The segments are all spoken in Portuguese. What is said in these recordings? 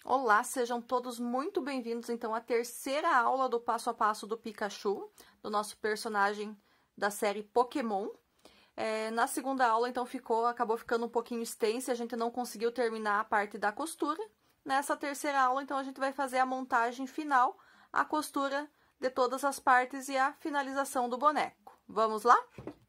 Olá, sejam todos muito bem-vindos, então, à terceira aula do passo a passo do Pikachu, do nosso personagem da série Pokémon. Na segunda aula, então, acabou ficando um pouquinho extensa, a gente não conseguiu terminar a parte da costura. Nessa terceira aula, então, a gente vai fazer a montagem final, a costura de todas as partes e a finalização do boneco. Vamos lá?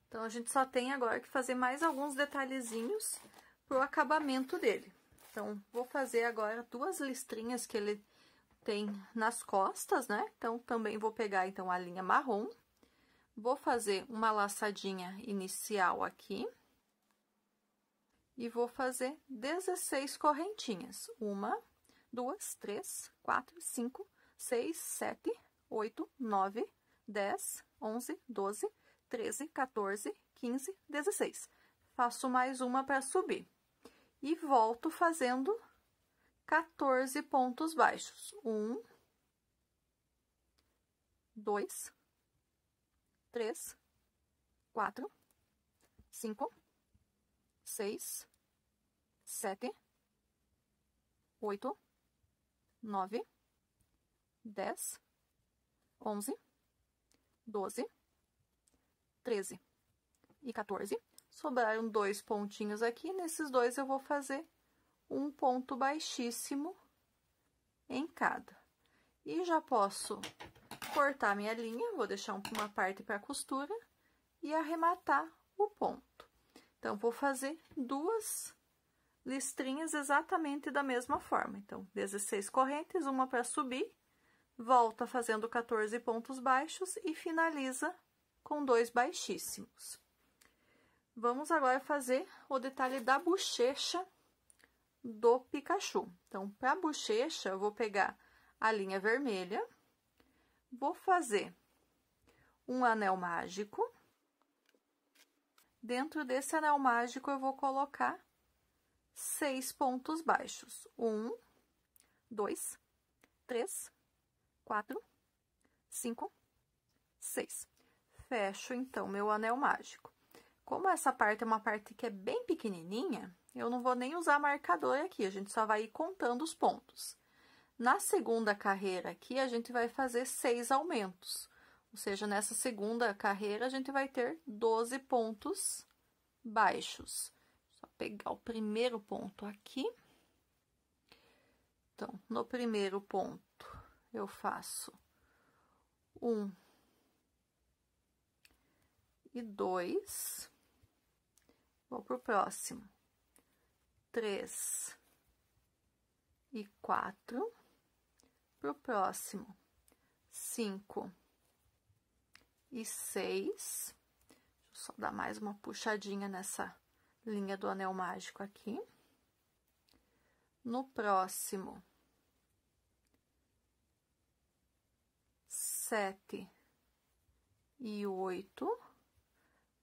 Então, a gente só tem agora que fazer mais alguns detalhezinhos pro acabamento dele. Então, vou fazer agora duas listrinhas que ele tem nas costas, né? Então, também vou pegar, então, a linha marrom. Vou fazer uma laçadinha inicial aqui. E vou fazer 16 correntinhas. 1, 2, 3, 4, 5, 6, 7, 8, 9, 10, 11, 12, 13, 14, 15, 16. Faço mais uma para subir. E volto fazendo 14 pontos baixos. 1, 2, 3, 4, 5, 6, 7, 8, 9, 10, 11, 12, 13 e 14. Sobraram 2 pontinhos aqui, nesses dois eu vou fazer um ponto baixíssimo em cada. E já posso cortar minha linha, vou deixar uma parte para costura e arrematar o ponto. Então, vou fazer duas listrinhas exatamente da mesma forma. Então, 16 correntes, uma para subir, volta fazendo 14 pontos baixos e finaliza com 2 baixíssimos. Vamos agora fazer o detalhe da bochecha do Pikachu. Então, para a bochecha, eu vou pegar a linha vermelha, vou fazer um anel mágico. Dentro desse anel mágico, eu vou colocar 6 pontos baixos. 1, 2, 3, 4, 5, 6. Fecho, então, meu anel mágico. Como essa parte é uma parte que é bem pequenininha, eu não vou nem usar marcador aqui, a gente só vai ir contando os pontos. Na segunda carreira aqui, a gente vai fazer 6 aumentos. Ou seja, nessa segunda carreira, a gente vai ter 12 pontos baixos. Só pegar o primeiro ponto aqui. Então, no primeiro ponto, eu faço 1 e 2. Vou pro próximo. 3 e 4. Pro próximo. 5 e 6. Deixa eu só dar mais uma puxadinha nessa linha do anel mágico aqui. No próximo. 7 e 8.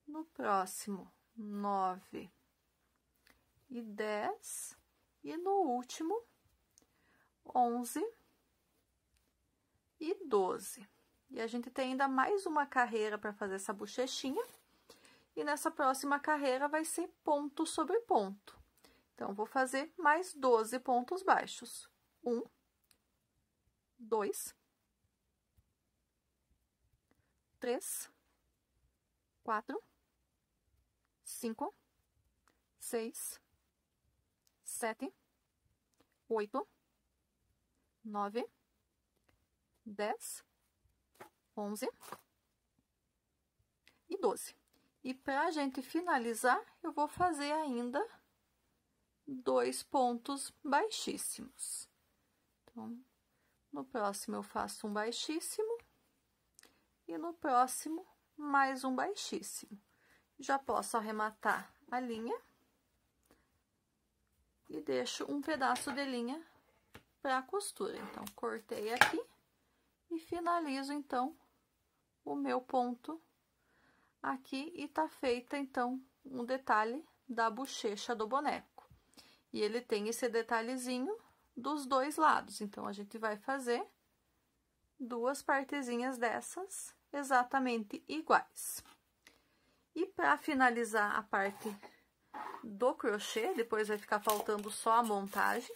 No próximo. 9 e 10, e no último, 11 e 12. E a gente tem ainda mais uma carreira para fazer essa bochechinha, e nessa próxima carreira vai ser ponto sobre ponto. Então, vou fazer mais 12 pontos baixos. 1, 2, 3, 4, 5, 6, 7, 8, 9, 10, 11 e 12. E pra gente finalizar, eu vou fazer ainda 2 pontos baixíssimos. Então, no próximo eu faço um baixíssimo e no próximo mais um baixíssimo. Já posso arrematar a linha e deixo um pedaço de linha para a costura. Então, cortei aqui e finalizo, então, o meu ponto aqui e tá feita, então, um detalhe da bochecha do boneco. E ele tem esse detalhezinho dos dois lados, então, a gente vai fazer duas partezinhas dessas exatamente iguais. E para finalizar a parte do crochê, depois vai ficar faltando só a montagem,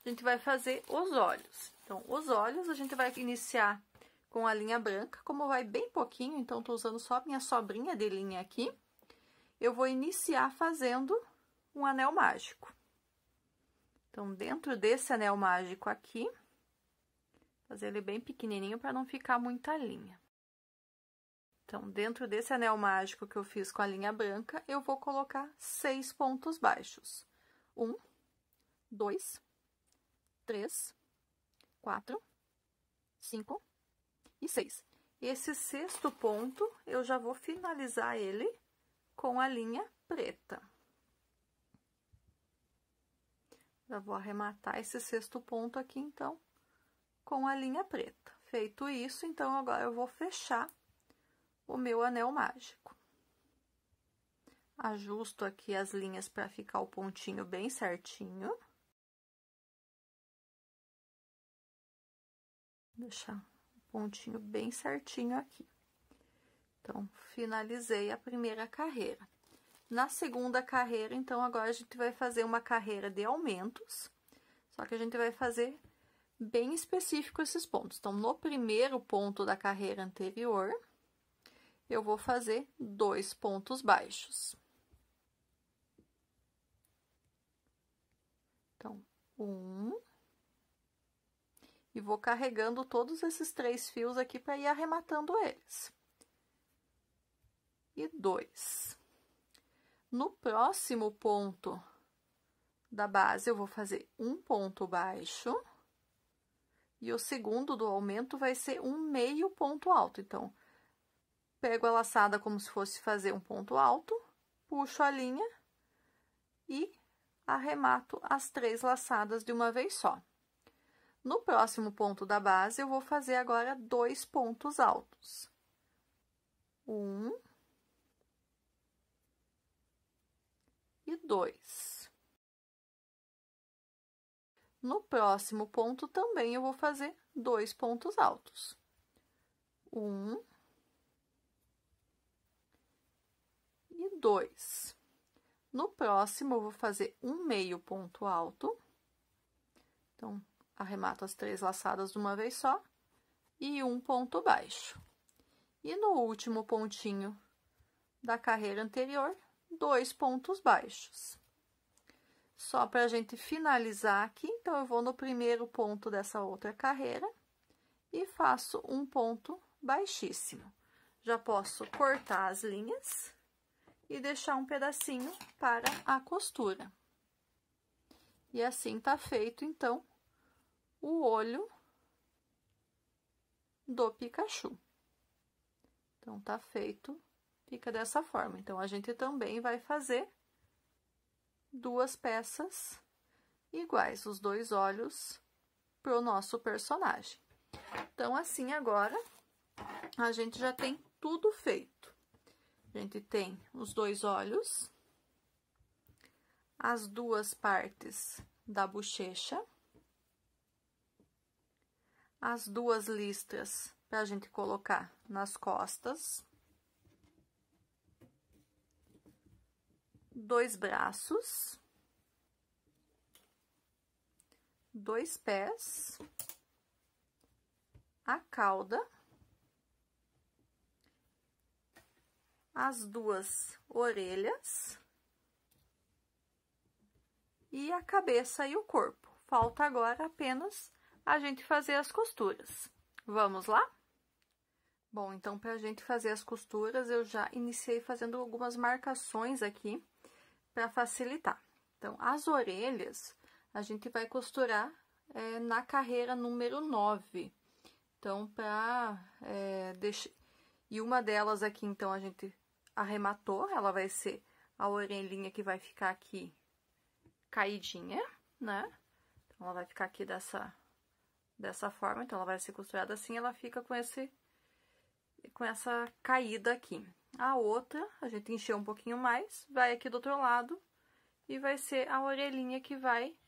a gente vai fazer os olhos. Então, os olhos a gente vai iniciar com a linha branca, como vai bem pouquinho, então tô usando só minha sobrinha de linha aqui. Eu vou iniciar fazendo um anel mágico. Então, dentro desse anel mágico aqui, fazer ele bem pequenininho para não ficar muita linha. Então, dentro desse anel mágico que eu fiz com a linha branca, eu vou colocar 6 pontos baixos. 1, 2, 3, 4, 5 e 6. Esse sexto ponto, eu já vou finalizar ele com a linha preta. Já vou arrematar esse sexto ponto aqui, então, com a linha preta. Feito isso, então, agora eu vou fechar o meu anel mágico. Ajusto aqui as linhas para ficar o pontinho bem certinho. Deixar o pontinho bem certinho aqui. Então, finalizei a primeira carreira. Na segunda carreira, então, agora a gente vai fazer uma carreira de aumentos, só que a gente vai fazer bem específico esses pontos. Então, no primeiro ponto da carreira anterior, eu vou fazer 2 pontos baixos. Então, 1. E vou carregando todos esses 3 fios aqui para ir arrematando eles. E 2. No próximo ponto da base, eu vou fazer um ponto baixo. E o segundo do aumento vai ser um meio ponto alto. Então, pego a laçada como se fosse fazer um ponto alto, puxo a linha e arremato as 3 laçadas de uma vez só. No próximo ponto da base, eu vou fazer agora 2 pontos altos. 1 e 2. No próximo ponto também eu vou fazer 2 pontos altos. 1 e 2. No próximo eu vou fazer um meio ponto alto. Então, arremato as 3 laçadas de uma vez só e um ponto baixo. E no último pontinho da carreira anterior, 2 pontos baixos. Só para a gente finalizar aqui, então, eu vou no primeiro ponto dessa outra carreira e faço um ponto baixíssimo. Já posso cortar as linhas e deixar um pedacinho para a costura. E assim tá feito, então, o olho do Pikachu. Então, tá feito, fica dessa forma. Então, a gente também vai fazer 2 peças iguais, os 2 olhos pro nosso personagem. Então, assim, agora, a gente já tem tudo feito. A gente tem os 2 olhos, as 2 partes da bochecha, as 2 listras pra gente colocar nas costas, 2 braços, 2 pés, a cauda, as 2 orelhas e a cabeça e o corpo. Falta agora apenas a gente fazer as costuras. Vamos lá? Bom, então, para a gente fazer as costuras, eu já iniciei fazendo algumas marcações aqui para facilitar. Então, as orelhas, a gente vai costurar na carreira número 9. Então, deixar... E uma delas aqui, então, a gente arrematou, ela vai ser a orelhinha que vai ficar aqui caidinha, né? Então, ela vai ficar aqui dessa forma, então, ela vai ser costurada assim, ela fica com essa caída aqui. A outra, a gente encheu um pouquinho mais, vai aqui do outro lado e vai ser a orelhinha que vai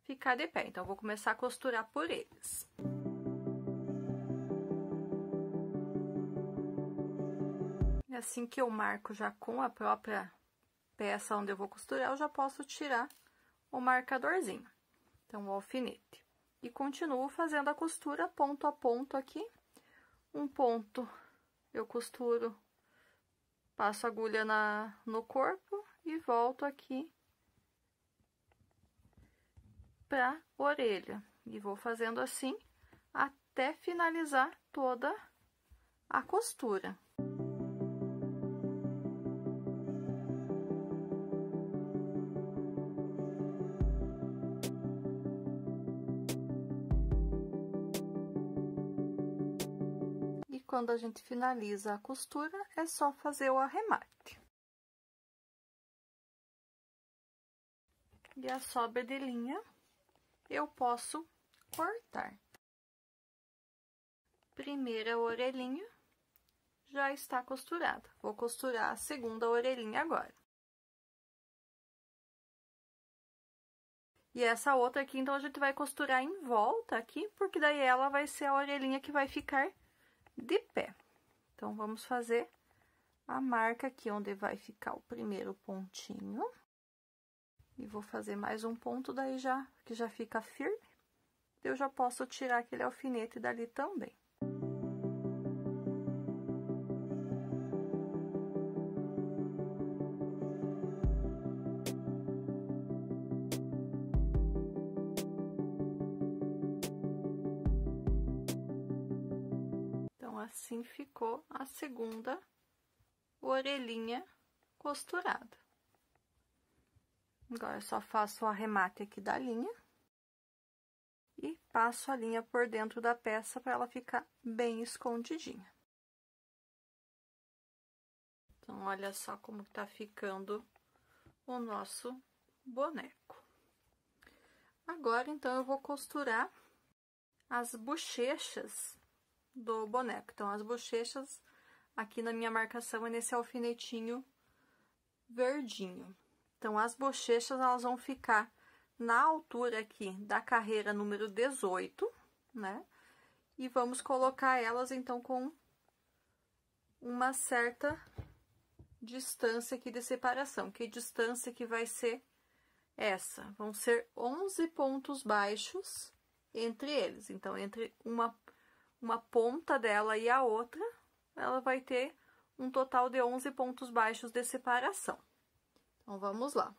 ficar de pé. Então, eu vou começar a costurar por eles. E assim que eu marco já com a própria peça onde eu vou costurar, eu já posso tirar o marcadorzinho. Então, o alfinete. E continuo fazendo a costura ponto a ponto aqui. Um ponto eu costuro, passo a agulha no corpo e volto aqui pra orelha. E vou fazendo assim até finalizar toda a costura. E quando a gente finaliza a costura, é só fazer o arremate. E a sobra de linha eu posso cortar. Primeira orelhinha já está costurada. Vou costurar a segunda orelhinha agora. E essa outra aqui, então, a gente vai costurar em volta aqui, porque daí ela vai ser a orelhinha que vai ficar de pé. Então, vamos fazer a marca aqui, onde vai ficar o primeiro pontinho. E vou fazer mais um ponto, daí que já fica firme. Eu já posso tirar aquele alfinete dali também. Então, assim ficou a segunda orelhinha costurada. Agora, eu só faço o arremate aqui da linha e passo a linha por dentro da peça para ela ficar bem escondidinha. Então, olha só como tá ficando o nosso boneco. Agora, então, eu vou costurar as bochechas do boneco. Então, as bochechas aqui na minha marcação é nesse alfinetinho verdinho. Então, as bochechas, elas vão ficar na altura aqui da carreira número 18, né? E vamos colocar elas, então, com uma certa distância aqui de separação. Que distância que vai ser essa? Vão ser 11 pontos baixos entre eles. Então, entre uma ponta dela e a outra, ela vai ter um total de 11 pontos baixos de separação. Então, vamos lá.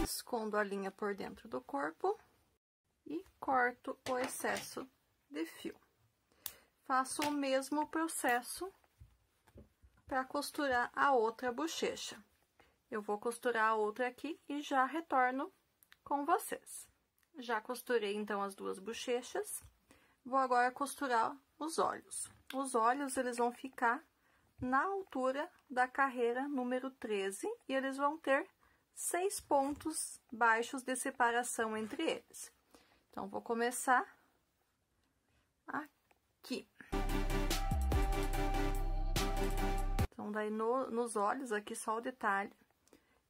Escondo a linha por dentro do corpo e corto o excesso de fio. Faço o mesmo processo para costurar a outra bochecha. Eu vou costurar a outra aqui e já retorno com vocês. Já costurei, então, as duas bochechas. Vou agora costurar os olhos. Os olhos, eles vão ficar na altura da carreira número 13 e eles vão ter 6 pontos baixos de separação entre eles. Então, vou começar aqui. Então, daí nos olhos, aqui só o detalhe,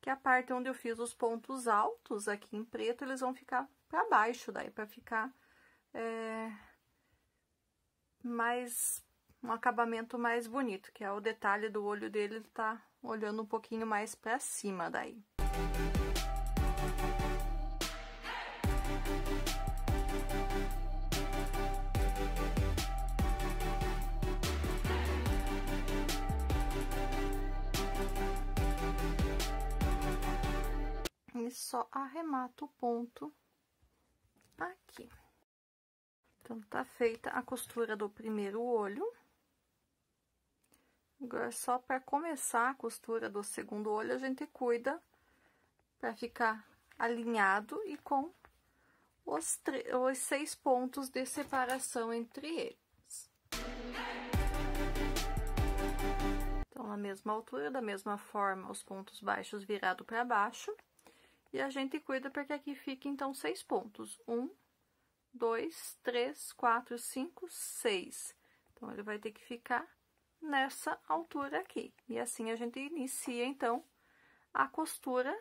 que a parte onde eu fiz os pontos altos aqui em preto, eles vão ficar para baixo, daí para ficar um acabamento mais bonito, que é o detalhe do olho dele, ele tá olhando um pouquinho mais para cima daí. E só arremato o ponto aqui. Então, tá feita a costura do primeiro olho. Agora, só para começar a costura do segundo olho, a gente cuida para ficar alinhado e com os 6 pontos de separação entre eles. Então, na mesma altura, da mesma forma, os pontos baixos virados para baixo. E a gente cuida para que aqui fique, então, 6 pontos. 1, 2, 3, 4, 5, 6. Então, ele vai ter que ficar nessa altura aqui. E assim a gente inicia, então, a costura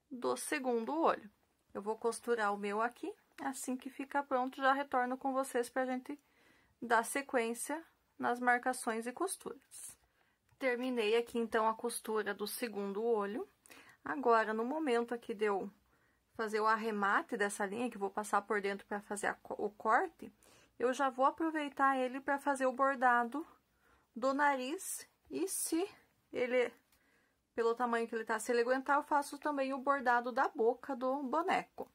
do segundo olho. Eu vou costurar o meu aqui. Assim que ficar pronto, já retorno com vocês para a gente dar sequência nas marcações e costuras. Terminei aqui, então, a costura do segundo olho. Agora, no momento aqui de eu fazer o arremate dessa linha, que vou passar por dentro para fazer o corte, eu já vou aproveitar ele para fazer o bordado do nariz. E se ele, pelo tamanho que ele tá, se ele aguentar, eu faço também o bordado da boca do boneco.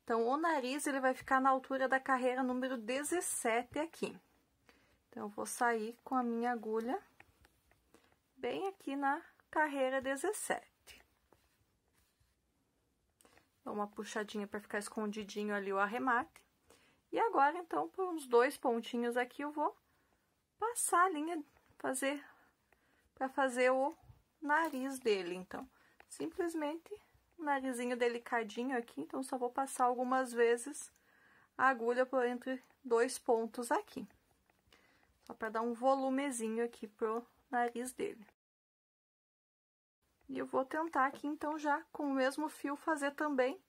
Então, o nariz, ele vai ficar na altura da carreira número 17 aqui. Então, eu vou sair com a minha agulha bem aqui na carreira 17. Dou uma puxadinha para ficar escondidinho ali o arremate. E agora, então, por uns 2 pontinhos aqui, eu vou passar a linha, para fazer o nariz dele. Então, simplesmente um narizinho delicadinho aqui. Então, só vou passar algumas vezes a agulha por entre 2 pontos aqui. Só para dar um volumezinho aqui pro nariz dele. E eu vou tentar aqui, então, já com o mesmo fio, fazer também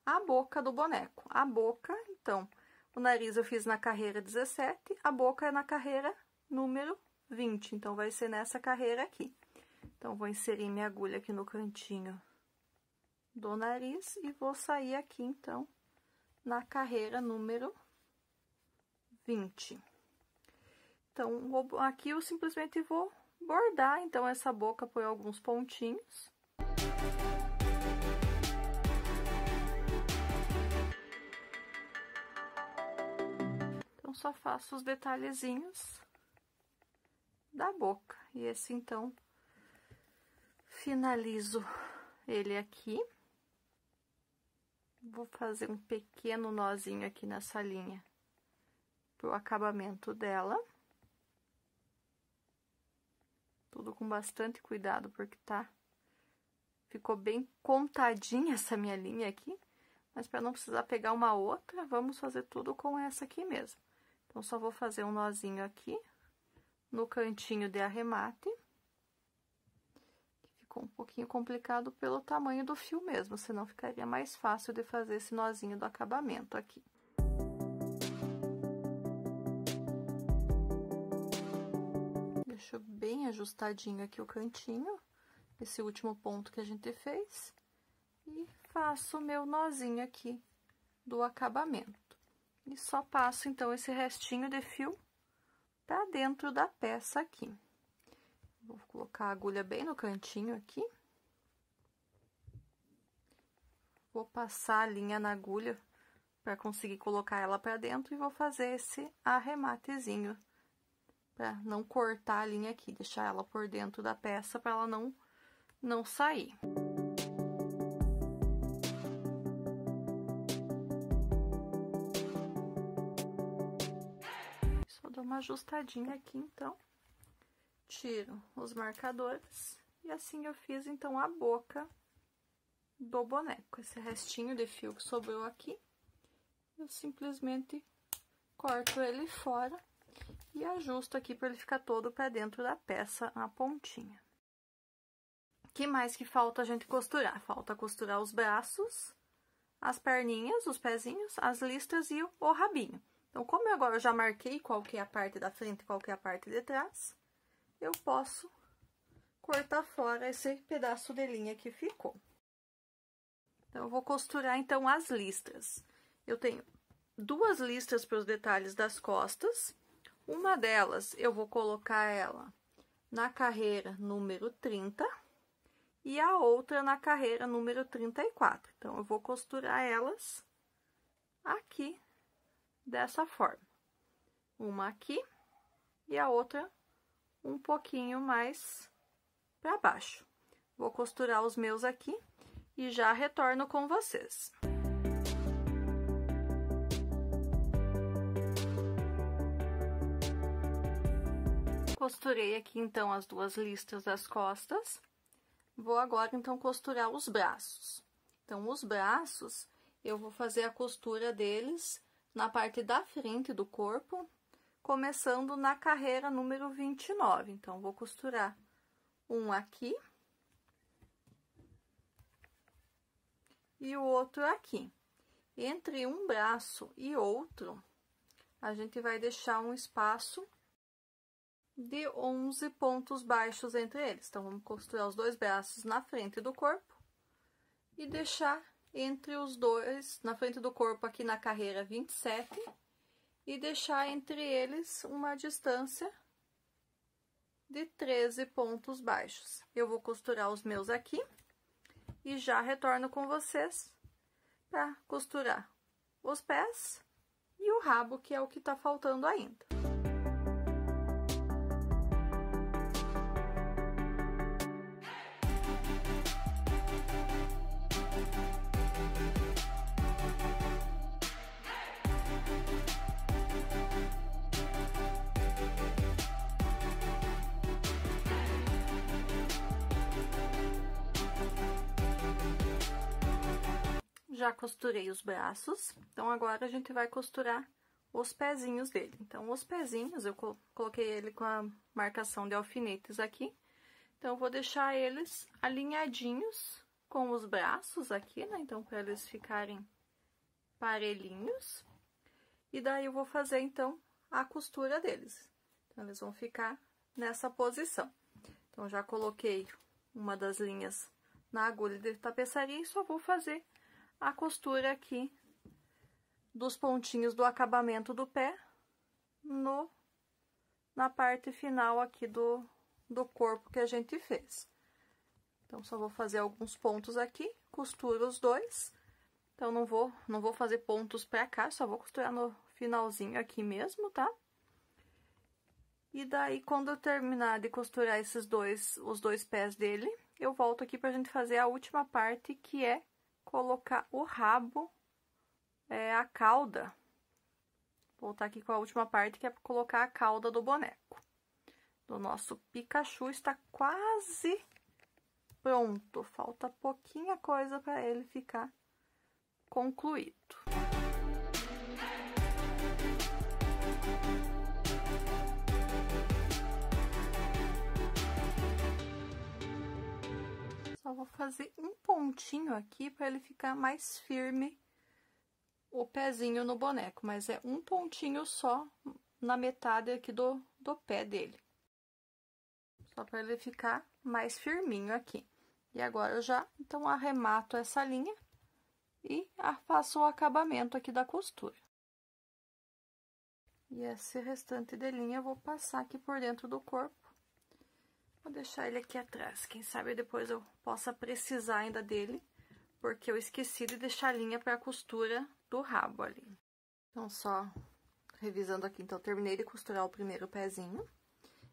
a boca do boneco. A boca, então, o nariz eu fiz na carreira 17, a boca é na carreira número 20. Então, vai ser nessa carreira aqui. Então, vou inserir minha agulha aqui no cantinho do nariz e vou sair aqui, então, na carreira número 20. Então, aqui eu simplesmente vou bordar, então, essa boca por alguns pontinhos. Então, só faço os detalhezinhos da boca. E esse, então, finalizo ele aqui. Vou fazer um pequeno nozinho aqui nessa linha pro acabamento dela. Tudo com bastante cuidado, porque ficou bem contadinha essa minha linha aqui. Mas para não precisar pegar uma outra, vamos fazer tudo com essa aqui mesmo. Então, só vou fazer um nozinho aqui no cantinho de arremate. Ficou um pouquinho complicado pelo tamanho do fio mesmo, senão ficaria mais fácil de fazer esse nozinho do acabamento aqui. Deixo bem ajustadinho aqui o cantinho, esse último ponto que a gente fez, e faço o meu nozinho aqui do acabamento. E só passo, então, esse restinho de fio pra dentro da peça aqui. Vou colocar a agulha bem no cantinho aqui. Vou passar a linha na agulha para conseguir colocar ela pra dentro e vou fazer esse arrematezinho para não cortar a linha aqui, deixar ela por dentro da peça para ela não sair. Só dou uma ajustadinha aqui, então. Tiro os marcadores e assim eu fiz, então, a boca do boneco. Esse restinho de fio que sobrou aqui, eu simplesmente corto ele fora e ajusto aqui para ele ficar todo para dentro da peça, a pontinha. O que mais que falta a gente costurar? Falta costurar os braços, as perninhas, os pezinhos, as listras e o rabinho. Então, como eu agora já marquei qual que é a parte da frente e qual que é a parte de trás, eu posso cortar fora esse pedaço de linha que ficou. Então, eu vou costurar, então, as listras. Eu tenho 2 listras para os detalhes das costas. Uma delas, eu vou colocar ela na carreira número 30 e a outra na carreira número 34. Então, eu vou costurar elas aqui, dessa forma. Uma aqui e a outra um pouquinho mais para baixo. Vou costurar os meus aqui e já retorno com vocês. Costurei aqui, então, as 2 listras das costas. Vou agora, então, costurar os braços. Então, os braços, eu vou fazer a costura deles na parte da frente do corpo, começando na carreira número 29. Então, vou costurar um aqui e o outro aqui. Entre um braço e outro, a gente vai deixar um espaço de 11 pontos baixos entre eles. Então, vamos costurar os dois braços na frente do corpo e deixar entre os dois, na frente do corpo aqui na carreira 27, e deixar entre eles uma distância de 13 pontos baixos. Eu vou costurar os meus aqui e já retorno com vocês para costurar os pés e o rabo, que é o que tá faltando ainda. Já costurei os braços, então agora a gente vai costurar os pezinhos dele. Então, os pezinhos, eu coloquei ele com a marcação de alfinetes aqui. Então, eu vou deixar eles alinhadinhos com os braços aqui, né? Então, para eles ficarem parelhinhos. E daí, eu vou fazer, então, a costura deles. Então, eles vão ficar nessa posição. Então, já coloquei uma das linhas na agulha de tapeçaria e só vou fazer a costura aqui dos pontinhos do acabamento do pé na parte final aqui do corpo que a gente fez. Então, só vou fazer alguns pontos aqui, costuro os dois. Então, não vou fazer pontos pra cá, só vou costurar no finalzinho aqui mesmo, tá? E daí, quando eu terminar de costurar os dois pés dele, eu volto aqui pra gente fazer a última parte, que é colocar o rabo, a cauda. Vou voltar aqui com a última parte, que é colocar a cauda do boneco. Do nosso Pikachu está quase pronto. Falta pouquinha coisa para ele ficar concluído. Só vou fazer um pontinho aqui para ele ficar mais firme o pezinho no boneco, mas é um pontinho só na metade aqui do pé dele. Só para ele ficar mais firminho aqui. E agora eu já, então, arremato essa linha e faço o acabamento aqui da costura. E esse restante de linha eu vou passar aqui por dentro do corpo. Vou deixar ele aqui atrás, quem sabe depois eu possa precisar ainda dele, porque eu esqueci de deixar a linha para a costura do rabo ali. Então, só revisando aqui, então, eu terminei de costurar o primeiro pezinho.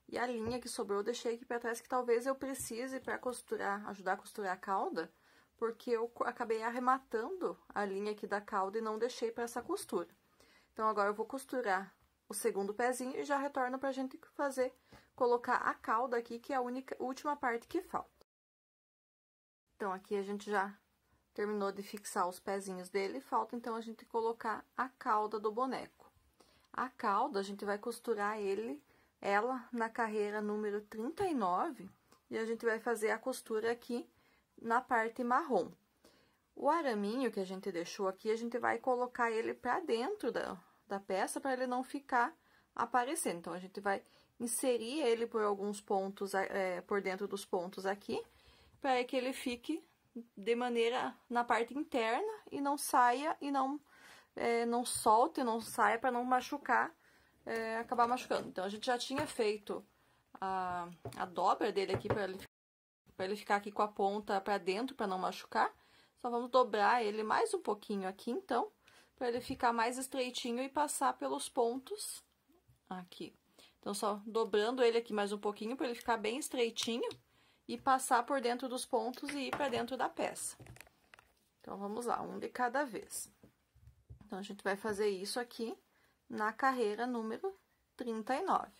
E a linha que sobrou eu deixei aqui para trás, que talvez eu precise para costurar, ajudar a costurar a cauda, porque eu acabei arrematando a linha aqui da cauda e não deixei para essa costura. Então, agora eu vou costurar o segundo pezinho e já retorno pra gente colocar a cauda aqui, que é a última parte que falta. Então, aqui a gente já terminou de fixar os pezinhos dele, falta então a gente colocar a cauda do boneco. A cauda, a gente vai costurar ela na carreira número 39, e a gente vai fazer a costura aqui na parte marrom. O araminho que a gente deixou aqui, a gente vai colocar ele pra dentro da peça, para ele não ficar aparecendo. Então, a gente vai inserir ele por alguns pontos, por dentro dos pontos aqui, para que ele fique de maneira na parte interna e não saia e não solte, não saia, para não machucar, acabar machucando. Então, a gente já tinha feito a dobra dele aqui para ele ficar aqui com a ponta para dentro, para não machucar. Só vamos dobrar ele mais um pouquinho aqui, então, para ele ficar mais estreitinho e passar pelos pontos aqui. Então, só dobrando ele aqui mais um pouquinho para ele ficar bem estreitinho e passar por dentro dos pontos e ir para dentro da peça. Então, vamos lá, um de cada vez. Então, a gente vai fazer isso aqui na carreira número 39.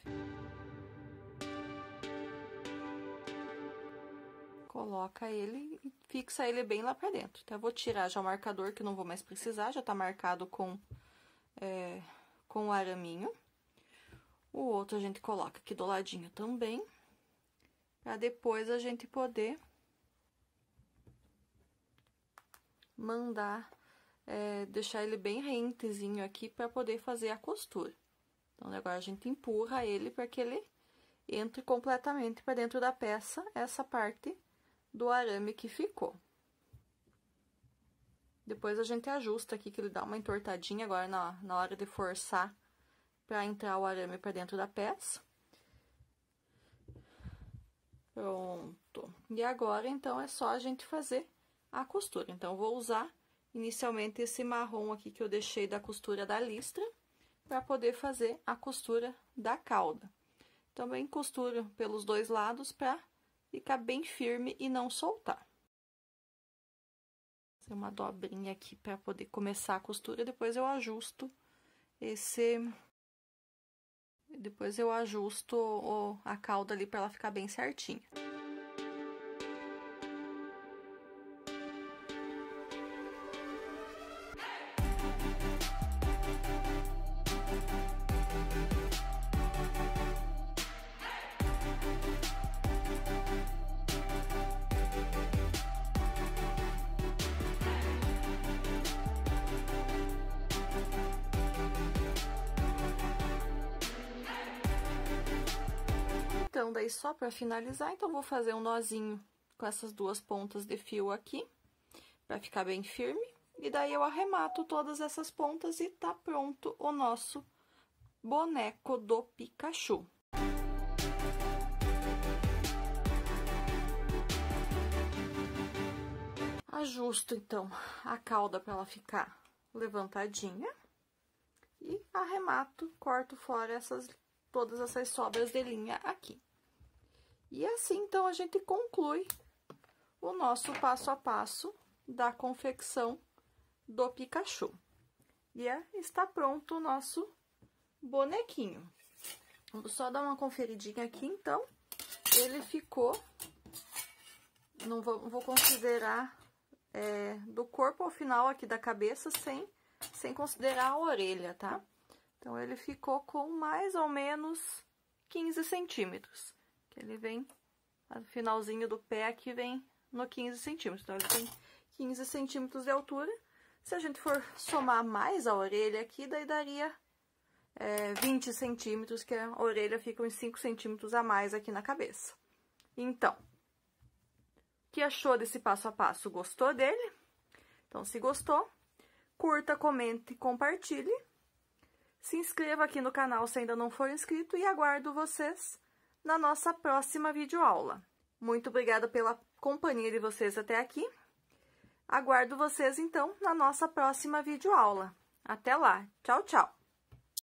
coloca ele e fixa ele bem lá pra dentro. Então, eu vou tirar já o marcador, que não vou mais precisar, já tá marcado com o araminho. O outro a gente coloca aqui do ladinho também, pra depois a gente poder mandar, deixar ele bem rentezinho aqui pra poder fazer a costura. Então, agora a gente empurra ele para que ele entre completamente para dentro da peça, essa parte do arame que ficou. Depois a gente ajusta aqui, que ele dá uma entortadinha agora na hora de forçar para entrar o arame para dentro da peça. Pronto. E agora, então, é só a gente fazer a costura. Então, eu vou usar inicialmente esse marrom aqui que eu deixei da costura da listra, para poder fazer a costura da cauda. Também costuro pelos dois lados para ficar bem firme e não soltar. Fazer uma dobrinha aqui para poder começar a costura, depois eu ajusto a cauda ali para ela ficar bem certinha. Então, daí só para finalizar, então, vou fazer um nozinho com essas duas pontas de fio aqui, para ficar bem firme. E daí eu arremato todas essas pontas e tá pronto o nosso boneco do Pikachu. Ajusto, então, a cauda para ela ficar levantadinha. E arremato, corto fora todas essas sobras de linha aqui. E assim, então, a gente conclui o nosso passo a passo da confecção do Pikachu. E está pronto o nosso bonequinho. Vamos só dar uma conferidinha aqui, então. Ele ficou... Não vou considerar do corpo ao final aqui da cabeça, sem considerar a orelha, tá? Então, ele ficou com mais ou menos 15 centímetros. Que ele vem, no finalzinho do pé aqui vem no 15 centímetros. Então, ele tem 15 centímetros de altura. Se a gente for somar mais a orelha aqui, daí daria 20 centímetros, que a orelha fica uns 5 centímetros a mais aqui na cabeça. Então, o que achou desse passo a passo? Gostou dele? Então, se gostou, curta, comente e compartilhe. Se inscreva aqui no canal se ainda não for inscrito e aguardo vocês na nossa próxima videoaula. Muito obrigada pela companhia de vocês até aqui. Aguardo vocês, então, na nossa próxima videoaula. Até lá! Tchau, tchau!